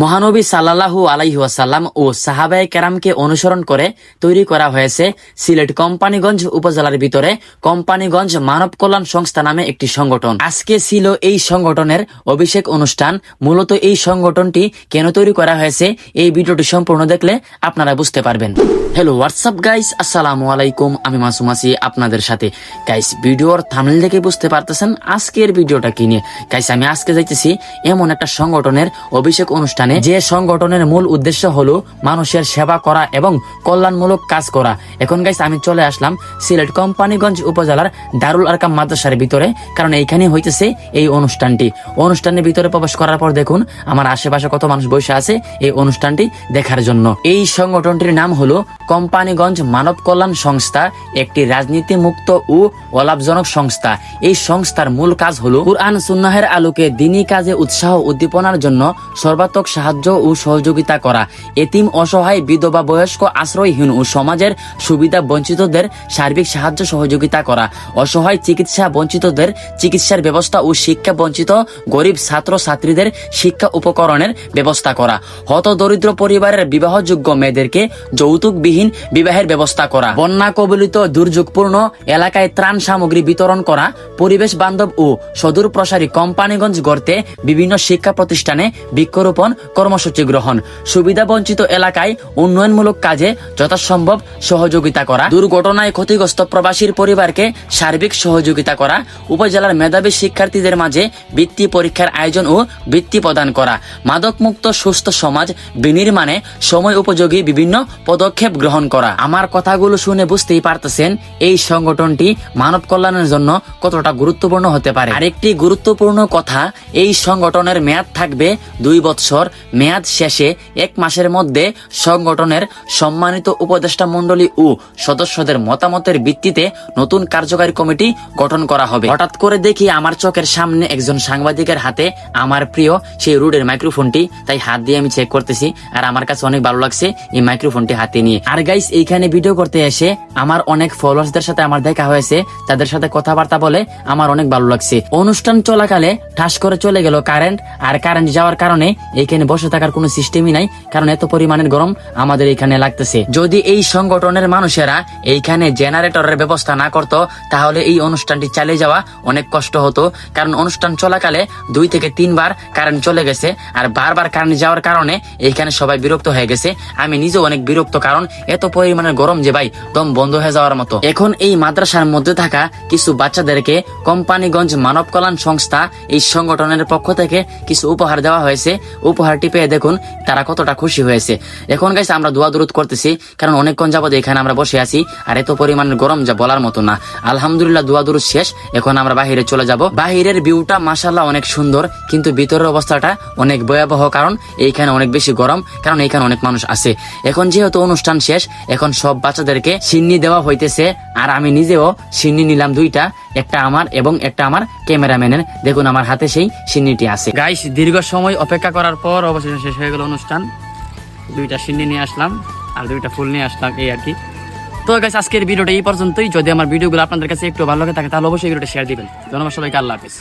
মহানবী সাল্লাল্লাহু আলাইহি ওয়াসাল্লাম ও সাহাবায়ে কেরামকে অনুসরণ করে তৈরি করা হয়েছে সিলেট কোম্পানীগঞ্জ উপজেলার ভিতরে কোম্পানীগঞ্জ মানব কল্যাণ সংস্থা নামে একটি সংগঠন। আজকে ছিল এই সংগঠনের অভিষেক অনুষ্ঠান। মূলত এই সংগঠনটি কেন তৈরি করা হয়েছে এই ভিডিওটি সম্পূর্ণ দেখলে আপনারা বুঝতে পারবেন। হ্যালো হোয়াটসঅ্যাপ গাইস, আসসালামু আলাইকুম। আমি মাসুম আছি আপনাদের সাথে। গাইস, ভিডিওর থাম্বনেল দেখে বুঝতে পারতেছেন আজকের ভিডিওটা কি নিয়ে। গাইস, আমি আজকে যাইতেছি এমন একটা সংগঠনের অভিষেক অনুষ্ঠানে, যে সংগঠনের মূল উদ্দেশ্য হলো মানুষের সেবা করা এবং কল্যাণমূলক কাজ করা। এখন গাইস, আমি চলে আসলাম সিলেট কোম্পানীগঞ্জ উপজেলার দারুল আরকাম মাদ্রাসার ভিতরে, কারণ এইখানে হইতেছে এই অনুষ্ঠানটি। অনুষ্ঠানের ভিতরে প্রবেশ করার পর দেখুন আমার আশেপাশে কত মানুষ বসে আছে এই অনুষ্ঠানটি দেখার জন্য। এই সংগঠনটির নাম হলো কোম্পানীগঞ্জ মানব কল্যাণ সংস্থা, একটি রাজনীতি মুক্ত ও অলাভজনক সংস্থা। এই সংস্থার মূল কাজ হলো কুরআন সুন্নাহের আলোকে দিনী কাজে উৎসাহ উদ্দীপনার জন্য সর্বাত্মক সাহায্য ও সহযোগিতা করা, এতিম অসহায় বিধবা বয়স্ক আশ্রয়হীন ও সমাজের সুবিধা বঞ্চিতদের সার্বিক সাহায্য সহযোগিতা করা, অসহায় চিকিৎসা বঞ্চিতদের চিকিৎসার ব্যবস্থা ও শিক্ষা বঞ্চিত গরিব ছাত্র ছাত্রীদের শিক্ষা উপকরণের ব্যবস্থা করা, হত দরিদ্র পরিবারের বিবাহযোগ্য মেয়েদেরকে যৌতুকবিহীন বিবাহের ব্যবস্থা করা, বন্যা কবলিত দুর্যোগপূর্ণ এলাকায় ত্রাণ সামগ্রী বিতরণ করা, পরিবেশ বান্ধব ও সদূর প্রসারী কোম্পানীগঞ্জ গড়তে বিভিন্ন শিক্ষা প্রতিষ্ঠানে বৃক্ষরোপণ কর্মসূচি গ্রহণ, সুবিধা বঞ্চিত এলাকায় উন্নয়নমূলক কাজে যথাসম্ভব সহযোগিতা করা, দুর্ঘটনায় ক্ষতিগ্রস্ত প্রবাসীর পরিবারকে সার্বিক সহযোগিতা করা, উপজেলার মেধাবী শিক্ষার্থীদের মাঝে বৃত্তি পরীক্ষার আয়োজন ও বৃত্তি প্রদান করা, মাদকমুক্ত সুস্থ সমাজ বিনির্মাণে সময় উপযোগী বিভিন্ন পদক্ষেপ গ্রহণ করা। আমার কথাগুলো শুনে বুঝতেই পারতেছেন এই সংগঠনটি মানব কল্যাণের জন্য কতটা গুরুত্বপূর্ণ হতে পারে। আরেকটি গুরুত্বপূর্ণ কথা, এই সংগঠনের মেয়াদ থাকবে 2 বছর। মেয়াদ শেষে 1 মাসের মধ্যে সংগঠনের সম্মানিত উপদেষ্টা মণ্ডলী ও সদস্যদের মতামতের ভিত্তিতে নতুন কার্যকারী কমিটি গঠন করা হবে। হঠাৎ করে দেখি আমার চোখের সামনে একজন সাংবাদিকের হাতে আমার প্রিয় সেই রুডের মাইক্রোফোনটি, তাই হাত দিয়ে আমি চেক করতেছি আর আমার কাছে অনেক ভালো লাগছে এই মাইক্রোফোনটি হাতে নিয়ে। আর গাইস, এইখানে ভিডিও করতে এসে আমার অনেক ফলোয়ার্সদের সাথে আমার দেখা হয়েছে, তাদের সাথে কথাবার্তা বলে আমার অনেক ভালো লাগছে। অনুষ্ঠান চলাকালে ঠাস করে চলে গেল কারেন্ট, আর কারেন্ট যাওয়ার কারণে এইখানে বসে থাকার কোনো সিস্টেমই নাই, কারণ এত পরিমাণের গরম আমাদের এখানে লাগতেছে। যদি এই সংগঠনের মানুষেরা এইখানে জেনারেটরের ব্যবস্থা না করত তাহলে এই অনুষ্ঠানটি চালিয়ে যাওয়া অনেক কষ্ট হতো, কারণ অনুষ্ঠান চলাকালে 2 থেকে 3 বার কারেন্ট চলে গেছে, আর বারবার কারেন্ট যাওয়ার কারণে এইখানে সবাই বিরক্ত হয়ে গেছে। আমি নিজেও অনেক বিরক্ত, কারণ এত পরিমাণের গরম যে ভাই দম বন্ধ হয়ে যাওয়ার মতো। এখন এই মাদ্রাসার মধ্যে থাকা কিছু বাচ্চাদেরকে কোম্পানীগঞ্জ মানব কল্যাণ সংস্থা এই সংগঠনের পক্ষ থেকে কিছু উপহার দেওয়া হয়েছে। উপহারটি পেয়ে দেখুন তারা কতটা খুশি হয়েছে। এখন গাইস, আমরা দোয়া দুরুদ করতেছি, কারণ অনেকক্ষণ যাবত এখানে আমরা বসে আছি আর এত পরিমাণের গরম যা বলার মতো না। আলহামদুলিল্লাহ দোয়া দুরুদ শেষ, এখন আমরা বাহিরে চলে যাব। বাহিরের ভিউটা মাশাআল্লাহ অনেক সুন্দর, কিন্তু ভিতরের অবস্থাটা অনেক ভয়াবহ, কারণ এইখানে অনেক বেশি গরম, কারণ এইখানে অনেক মানুষ আছে। এখন যেহেতু অনুষ্ঠান শেষ, এখন সব বাচ্চাদেরকে সিন্নি দেওয়া হইতেছে, আর আমি নিজেও সিন্নি নিলাম 2টা, একটা আমার এবং একটা আমার ক্যামেরাম্যানের। দেখুন আমার হাতে সেই সিন্নিটি আছে। গাইস, দীর্ঘ সময় অপেক্ষা করার পর অবশেষে শেষ হয়ে গেল অনুষ্ঠান। 2টা সিন্নি নিয়ে আসলাম আর 2টা ফুল নিয়ে আসলাম, এই আর কি। তো গাইস, আজকের ভিডিওটা এই পর্যন্তই। যদি আমার ভিডিওগুলো আপনাদের কাছে একটু ভালো লাগে থাকে তাহলে অবশ্যই ভিডিওটা শেয়ার দিবেন। ধন্যবাদ সবাইকে, আল্লাহ হাফেজ।